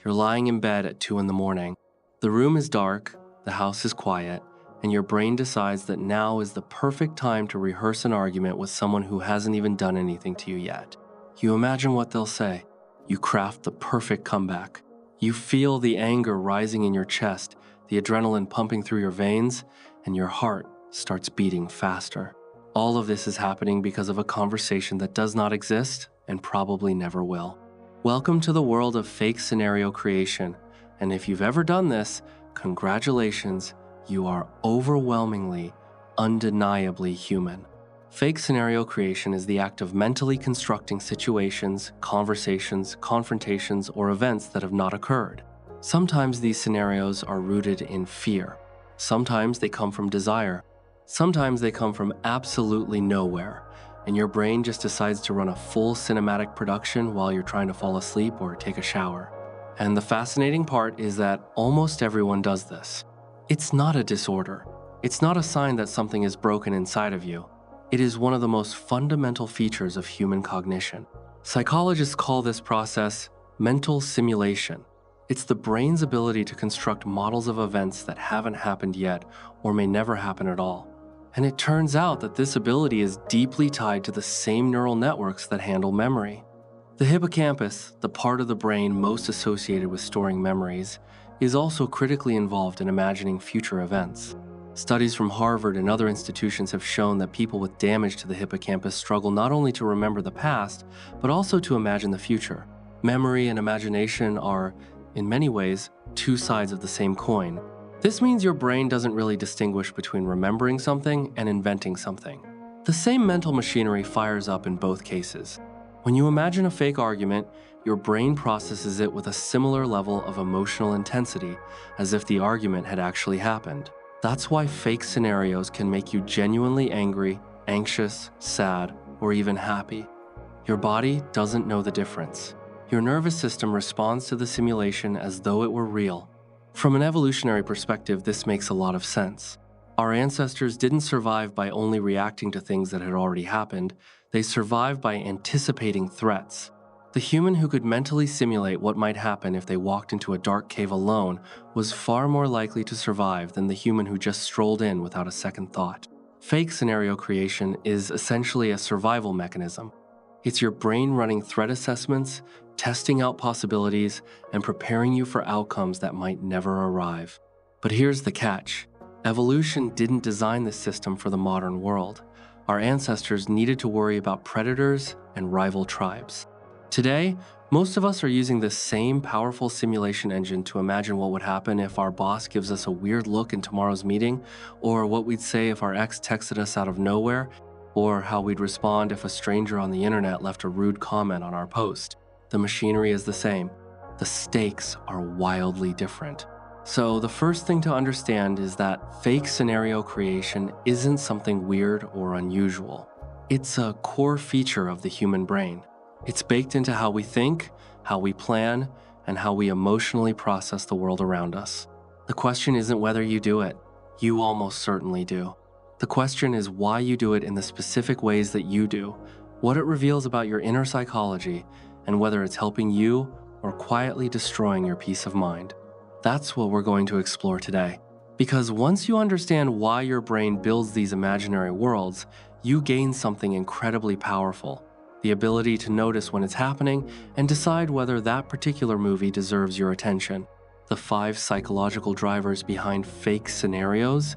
You're lying in bed at 2 in the morning. The room is dark, the house is quiet, and your brain decides that now is the perfect time to rehearse an argument with someone who hasn't even done anything to you yet. You imagine what they'll say. You craft the perfect comeback. You feel the anger rising in your chest, the adrenaline pumping through your veins, and your heart starts beating faster. All of this is happening because of a conversation that does not exist and probably never will. Welcome to the world of fake scenario creation, and if you've ever done this, congratulations, you are overwhelmingly, undeniably human. Fake scenario creation is the act of mentally constructing situations, conversations, confrontations, or events that have not occurred. Sometimes these scenarios are rooted in fear. Sometimes they come from desire. Sometimes they come from absolutely nowhere, and your brain just decides to run a full cinematic production while you're trying to fall asleep or take a shower. And the fascinating part is that almost everyone does this. It's not a disorder. It's not a sign that something is broken inside of you. It is one of the most fundamental features of human cognition. Psychologists call this process mental simulation. It's the brain's ability to construct models of events that haven't happened yet or may never happen at all. And it turns out that this ability is deeply tied to the same neural networks that handle memory. The hippocampus, the part of the brain most associated with storing memories, is also critically involved in imagining future events. Studies from Harvard and other institutions have shown that people with damage to the hippocampus struggle not only to remember the past, but also to imagine the future. Memory and imagination are, in many ways, two sides of the same coin. This means your brain doesn't really distinguish between remembering something and inventing something. The same mental machinery fires up in both cases. When you imagine a fake argument, your brain processes it with a similar level of emotional intensity, as if the argument had actually happened. That's why fake scenarios can make you genuinely angry, anxious, sad, or even happy. Your body doesn't know the difference. Your nervous system responds to the simulation as though it were real. From an evolutionary perspective, this makes a lot of sense. Our ancestors didn't survive by only reacting to things that had already happened. They survived by anticipating threats. The human who could mentally simulate what might happen if they walked into a dark cave alone was far more likely to survive than the human who just strolled in without a second thought. Fake scenario creation is essentially a survival mechanism. It's your brain running threat assessments, testing out possibilities, and preparing you for outcomes that might never arrive. But here's the catch. Evolution didn't design this system for the modern world. Our ancestors needed to worry about predators and rival tribes. Today, most of us are using this same powerful simulation engine to imagine what would happen if our boss gives us a weird look in tomorrow's meeting, or what we'd say if our ex texted us out of nowhere, or how we'd respond if a stranger on the internet left a rude comment on our post. The machinery is the same. The stakes are wildly different. So the first thing to understand is that fake scenario creation isn't something weird or unusual. It's a core feature of the human brain. It's baked into how we think, how we plan, and how we emotionally process the world around us. The question isn't whether you do it. You almost certainly do. The question is why you do it in the specific ways that you do, what it reveals about your inner psychology, and whether it's helping you or quietly destroying your peace of mind. That's what we're going to explore today. Because once you understand why your brain builds these imaginary worlds, you gain something incredibly powerful: the ability to notice when it's happening and decide whether that particular movie deserves your attention. The 5 psychological drivers behind fake scenarios.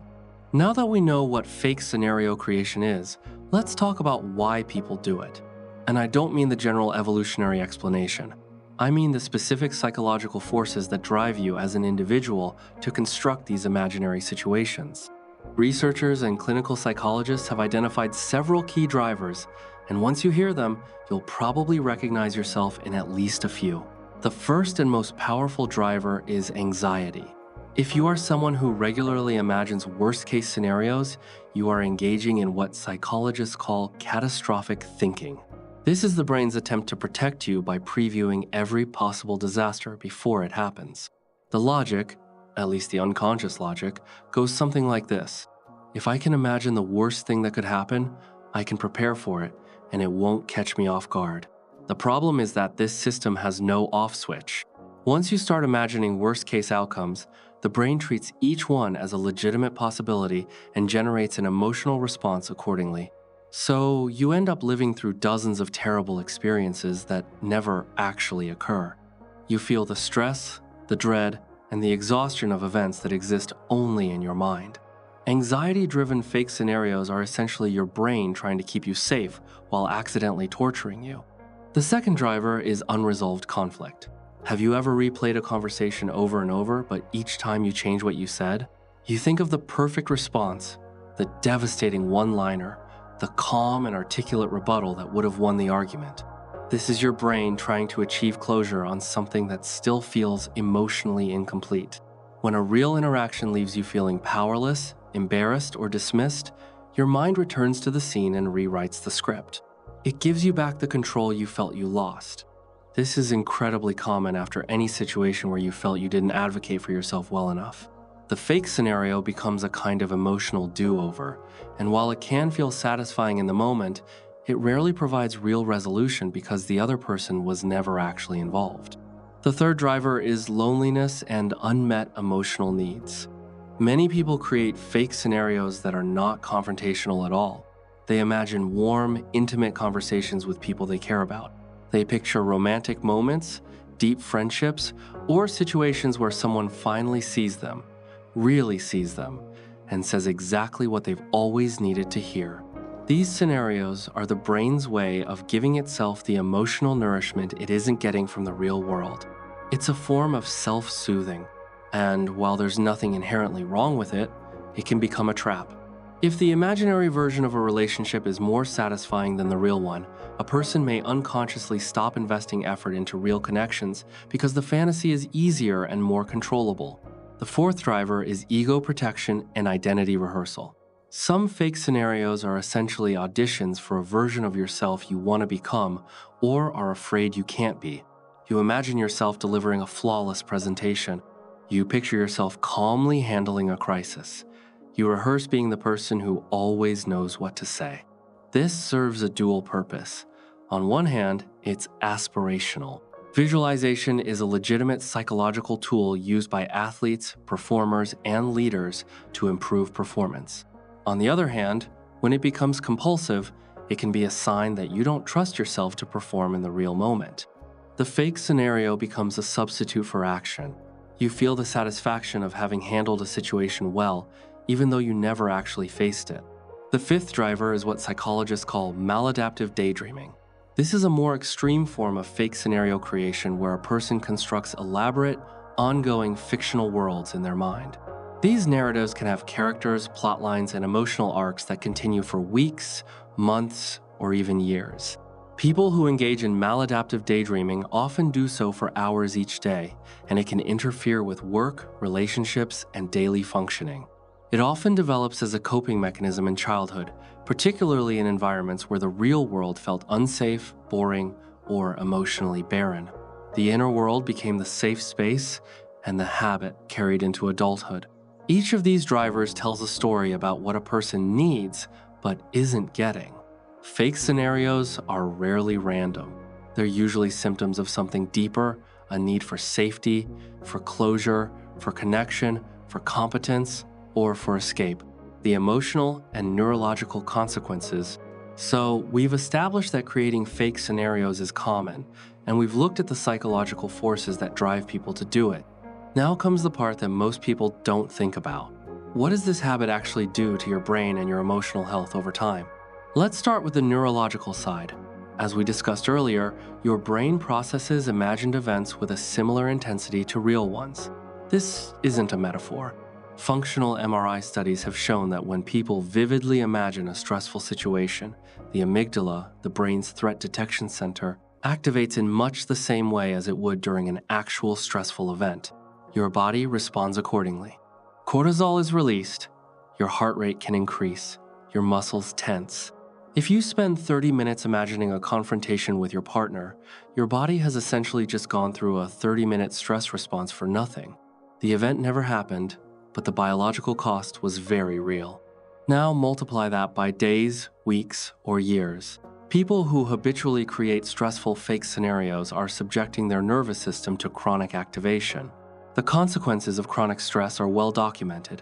Now that we know what fake scenario creation is, let's talk about why people do it. And I don't mean the general evolutionary explanation. I mean the specific psychological forces that drive you as an individual to construct these imaginary situations. Researchers and clinical psychologists have identified several key drivers, and once you hear them, you'll probably recognize yourself in at least a few. The first and most powerful driver is anxiety. If you are someone who regularly imagines worst-case scenarios, you are engaging in what psychologists call catastrophic thinking. This is the brain's attempt to protect you by previewing every possible disaster before it happens. The logic, at least the unconscious logic, goes something like this. If I can imagine the worst thing that could happen, I can prepare for it, and it won't catch me off guard. The problem is that this system has no off switch. Once you start imagining worst-case outcomes, the brain treats each one as a legitimate possibility and generates an emotional response accordingly. So you end up living through dozens of terrible experiences that never actually occur. You feel the stress, the dread, and the exhaustion of events that exist only in your mind. Anxiety-driven fake scenarios are essentially your brain trying to keep you safe while accidentally torturing you. The second driver is unresolved conflict. Have you ever replayed a conversation over and over, but each time you change what you said? You think of the perfect response, the devastating one-liner, the calm and articulate rebuttal that would have won the argument. This is your brain trying to achieve closure on something that still feels emotionally incomplete. When a real interaction leaves you feeling powerless, embarrassed, or dismissed, your mind returns to the scene and rewrites the script. It gives you back the control you felt you lost. This is incredibly common after any situation where you felt you didn't advocate for yourself well enough. The fake scenario becomes a kind of emotional do-over, and while it can feel satisfying in the moment, it rarely provides real resolution because the other person was never actually involved. The third driver is loneliness and unmet emotional needs. Many people create fake scenarios that are not confrontational at all. They imagine warm, intimate conversations with people they care about. They picture romantic moments, deep friendships, or situations where someone finally sees them, really sees them, and says exactly what they've always needed to hear. These scenarios are the brain's way of giving itself the emotional nourishment it isn't getting from the real world. It's a form of self-soothing, and while there's nothing inherently wrong with it, it can become a trap. If the imaginary version of a relationship is more satisfying than the real one, a person may unconsciously stop investing effort into real connections because the fantasy is easier and more controllable. The fourth driver is ego protection and identity rehearsal. Some fake scenarios are essentially auditions for a version of yourself you want to become or are afraid you can't be. You imagine yourself delivering a flawless presentation. You picture yourself calmly handling a crisis. You rehearse being the person who always knows what to say. This serves a dual purpose. On one hand, it's aspirational. Visualization is a legitimate psychological tool used by athletes, performers, and leaders to improve performance. On the other hand, when it becomes compulsive, it can be a sign that you don't trust yourself to perform in the real moment. The fake scenario becomes a substitute for action. You feel the satisfaction of having handled a situation well, even though you never actually faced it. The fifth driver is what psychologists call maladaptive daydreaming. This is a more extreme form of fake scenario creation where a person constructs elaborate, ongoing fictional worlds in their mind. These narratives can have characters, plot lines, and emotional arcs that continue for weeks, months, or even years. People who engage in maladaptive daydreaming often do so for hours each day, and it can interfere with work, relationships, and daily functioning. It often develops as a coping mechanism in childhood, particularly in environments where the real world felt unsafe, boring, or emotionally barren. The inner world became the safe space, and the habit carried into adulthood. Each of these drivers tells a story about what a person needs but isn't getting. Fake scenarios are rarely random. They're usually symptoms of something deeper, a need for safety, for closure, for connection, for competence, or for escape. The emotional and neurological consequences. So we've established that creating fake scenarios is common, and we've looked at the psychological forces that drive people to do it. Now comes the part that most people don't think about. What does this habit actually do to your brain and your emotional health over time? Let's start with the neurological side. As we discussed earlier, your brain processes imagined events with a similar intensity to real ones. This isn't a metaphor. Functional MRI studies have shown that when people vividly imagine a stressful situation, the amygdala, the brain's threat detection center, activates in much the same way as it would during an actual stressful event. Your body responds accordingly. Cortisol is released, your heart rate can increase, your muscles tense. If you spend 30 minutes imagining a confrontation with your partner, your body has essentially just gone through a 30-minute stress response for nothing. The event never happened, but the biological cost was very real. Now multiply that by days, weeks, or years. People who habitually create stressful fake scenarios are subjecting their nervous system to chronic activation. The consequences of chronic stress are well documented: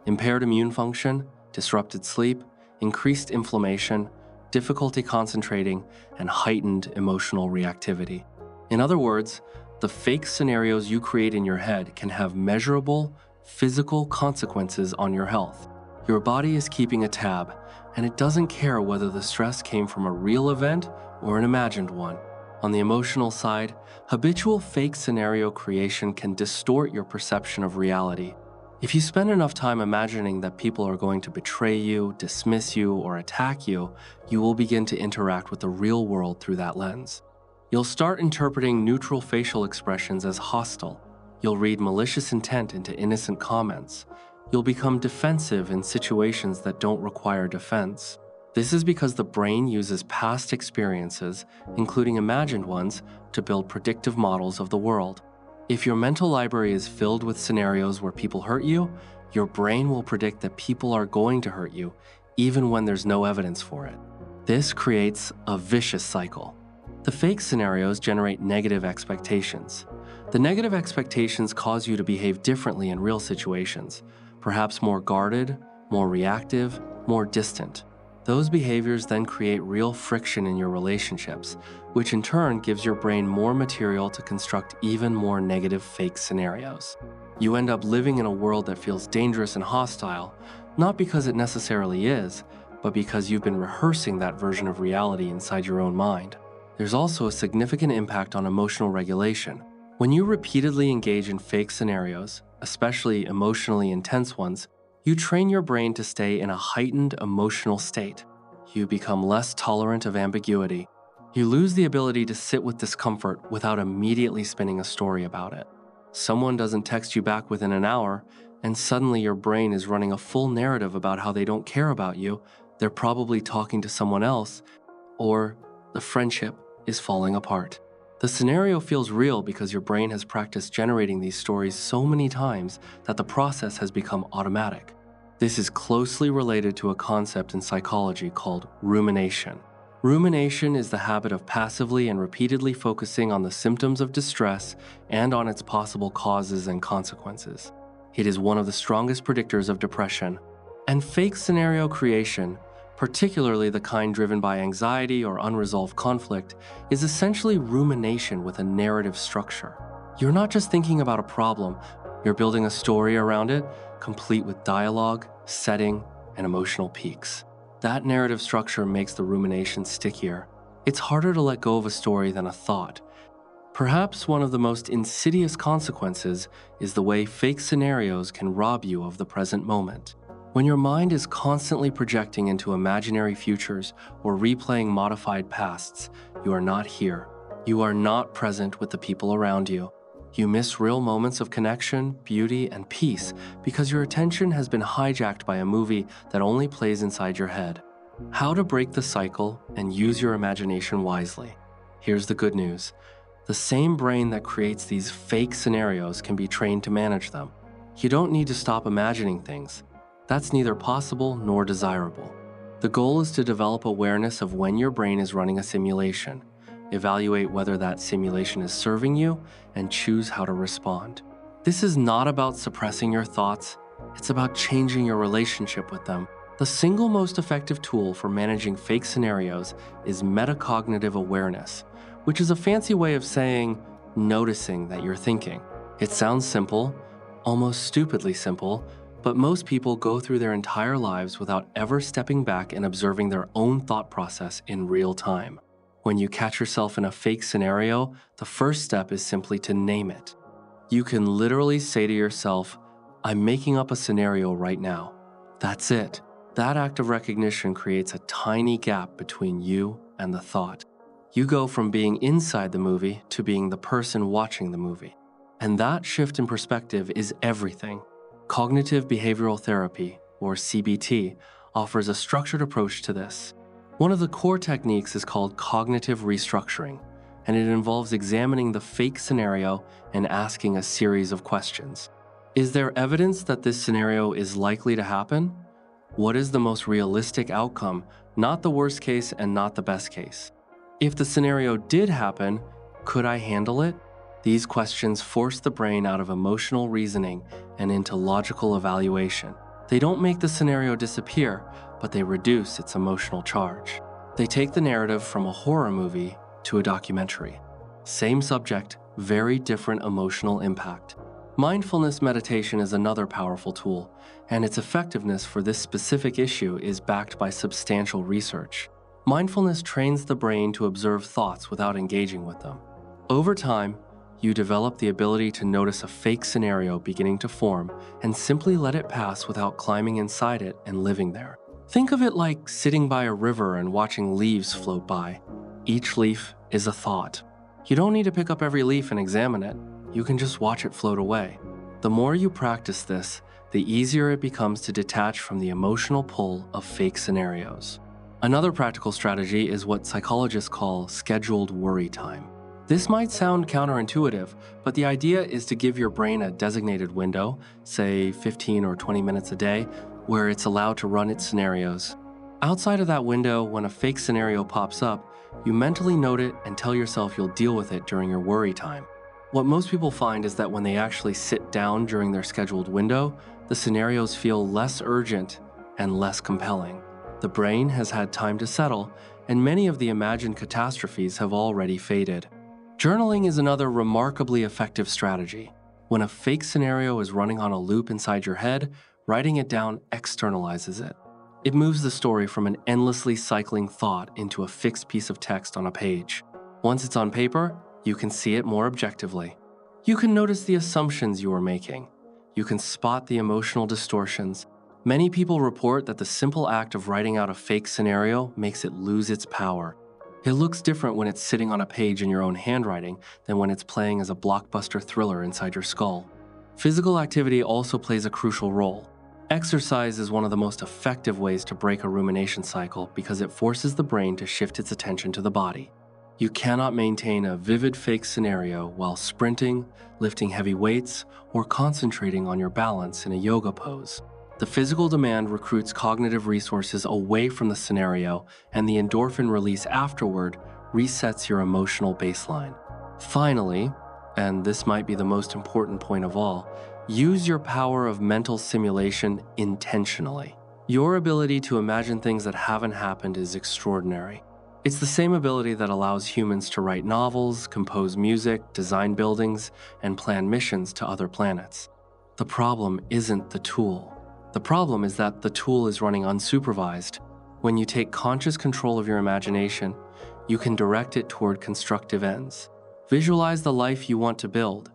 impaired immune function, disrupted sleep, increased inflammation, difficulty concentrating, and heightened emotional reactivity. In other words, the fake scenarios you create in your head can have measurable, physical consequences on your health. Your body is keeping a tab, and it doesn't care whether the stress came from a real event or an imagined one. On the emotional side, habitual fake scenario creation can distort your perception of reality. If you spend enough time imagining that people are going to betray you, dismiss you, or attack you, you will begin to interact with the real world through that lens. You'll start interpreting neutral facial expressions as hostile. You'll read malicious intent into innocent comments. You'll become defensive in situations that don't require defense. This is because the brain uses past experiences, including imagined ones, to build predictive models of the world. If your mental library is filled with scenarios where people hurt you, your brain will predict that people are going to hurt you, even when there's no evidence for it. This creates a vicious cycle. The fake scenarios generate negative expectations. The negative expectations cause you to behave differently in real situations, perhaps more guarded, more reactive, more distant. Those behaviors then create real friction in your relationships, which in turn gives your brain more material to construct even more negative fake scenarios. You end up living in a world that feels dangerous and hostile, not because it necessarily is, but because you've been rehearsing that version of reality inside your own mind. There's also a significant impact on emotional regulation. When you repeatedly engage in fake scenarios, especially emotionally intense ones, you train your brain to stay in a heightened emotional state. You become less tolerant of ambiguity. You lose the ability to sit with discomfort without immediately spinning a story about it. Someone doesn't text you back within an hour, and suddenly your brain is running a full narrative about how they don't care about you, they're probably talking to someone else, or the friendship is falling apart. The scenario feels real because your brain has practiced generating these stories so many times that the process has become automatic. This is closely related to a concept in psychology called rumination. Rumination is the habit of passively and repeatedly focusing on the symptoms of distress and on its possible causes and consequences. It is one of the strongest predictors of depression. And fake scenario creation, particularly the kind driven by anxiety or unresolved conflict, is essentially rumination with a narrative structure. You're not just thinking about a problem, you're building a story around it, complete with dialogue, setting, and emotional peaks. That narrative structure makes the rumination stickier. It's harder to let go of a story than a thought. Perhaps one of the most insidious consequences is the way fake scenarios can rob you of the present moment. When your mind is constantly projecting into imaginary futures or replaying modified pasts, you are not here. You are not present with the people around you. You miss real moments of connection, beauty, and peace because your attention has been hijacked by a movie that only plays inside your head. How to break the cycle and use your imagination wisely. Here's the good news. The same brain that creates these fake scenarios can be trained to manage them. You don't need to stop imagining things. That's neither possible nor desirable. The goal is to develop awareness of when your brain is running a simulation, evaluate whether that simulation is serving you, and choose how to respond. This is not about suppressing your thoughts, it's about changing your relationship with them. The single most effective tool for managing fake scenarios is metacognitive awareness, which is a fancy way of saying noticing that you're thinking. It sounds simple, almost stupidly simple, but most people go through their entire lives without ever stepping back and observing their own thought process in real time. When you catch yourself in a fake scenario, the first step is simply to name it. You can literally say to yourself, "I'm making up a scenario right now." That's it. That act of recognition creates a tiny gap between you and the thought. You go from being inside the movie to being the person watching the movie. And that shift in perspective is everything. Cognitive behavioral therapy, or CBT, offers a structured approach to this. One of the core techniques is called cognitive restructuring, and it involves examining the fake scenario and asking a series of questions. Is there evidence that this scenario is likely to happen? What is the most realistic outcome not the worst case and not the best case. If the scenario did happen, could I handle it? These questions force the brain out of emotional reasoning and into logical evaluation. They don't make the scenario disappear, but they reduce its emotional charge. They take the narrative from a horror movie to a documentary. Same subject, very different emotional impact. Mindfulness meditation is another powerful tool, and its effectiveness for this specific issue is backed by substantial research. Mindfulness trains the brain to observe thoughts without engaging with them. Over time, you develop the ability to notice a fake scenario beginning to form and simply let it pass without climbing inside it and living there. Think of it like sitting by a river and watching leaves float by. Each leaf is a thought. You don't need to pick up every leaf and examine it. You can just watch it float away. The more you practice this, the easier it becomes to detach from the emotional pull of fake scenarios. Another practical strategy is what psychologists call scheduled worry time. This might sound counterintuitive, but the idea is to give your brain a designated window, say 15 or 20 minutes a day, where it's allowed to run its scenarios. Outside of that window, when a fake scenario pops up, you mentally note it and tell yourself you'll deal with it during your worry time. What most people find is that when they actually sit down during their scheduled window, the scenarios feel less urgent and less compelling. The brain has had time to settle, and many of the imagined catastrophes have already faded. Journaling is another remarkably effective strategy. When a fake scenario is running on a loop inside your head, writing it down externalizes it. It moves the story from an endlessly cycling thought into a fixed piece of text on a page. Once it's on paper, you can see it more objectively. You can notice the assumptions you are making. You can spot the emotional distortions. Many people report that the simple act of writing out a fake scenario makes it lose its power. It looks different when it's sitting on a page in your own handwriting than when it's playing as a blockbuster thriller inside your skull. Physical activity also plays a crucial role. Exercise is one of the most effective ways to break a rumination cycle because it forces the brain to shift its attention to the body. You cannot maintain a vivid fake scenario while sprinting, lifting heavy weights, or concentrating on your balance in a yoga pose. The physical demand recruits cognitive resources away from the scenario, and the endorphin release afterward resets your emotional baseline. Finally, and this might be the most important point of all, use your power of mental simulation intentionally. Your ability to imagine things that haven't happened is extraordinary. It's the same ability that allows humans to write novels, compose music, design buildings, and plan missions to other planets. The problem isn't the tool. The problem is that the tool is running unsupervised. When you take conscious control of your imagination, you can direct it toward constructive ends. Visualize the life you want to build.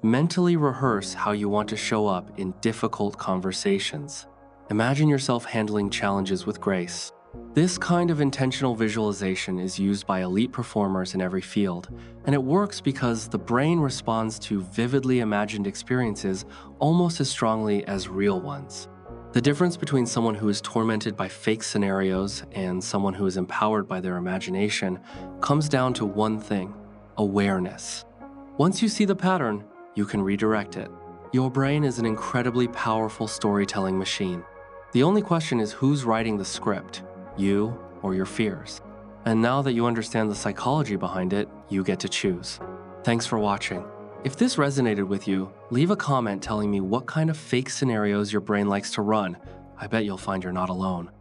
Mentally rehearse how you want to show up in difficult conversations. Imagine yourself handling challenges with grace. This kind of intentional visualization is used by elite performers in every field, and it works because the brain responds to vividly imagined experiences almost as strongly as real ones. The difference between someone who is tormented by fake scenarios and someone who is empowered by their imagination comes down to one thing: awareness. Once you see the pattern, you can redirect it. Your brain is an incredibly powerful storytelling machine. The only question is who's writing the script, you or your fears. And now that you understand the psychology behind it, you get to choose. Thanks for watching. If this resonated with you, leave a comment telling me what kind of fake scenarios your brain likes to run. I bet you'll find you're not alone.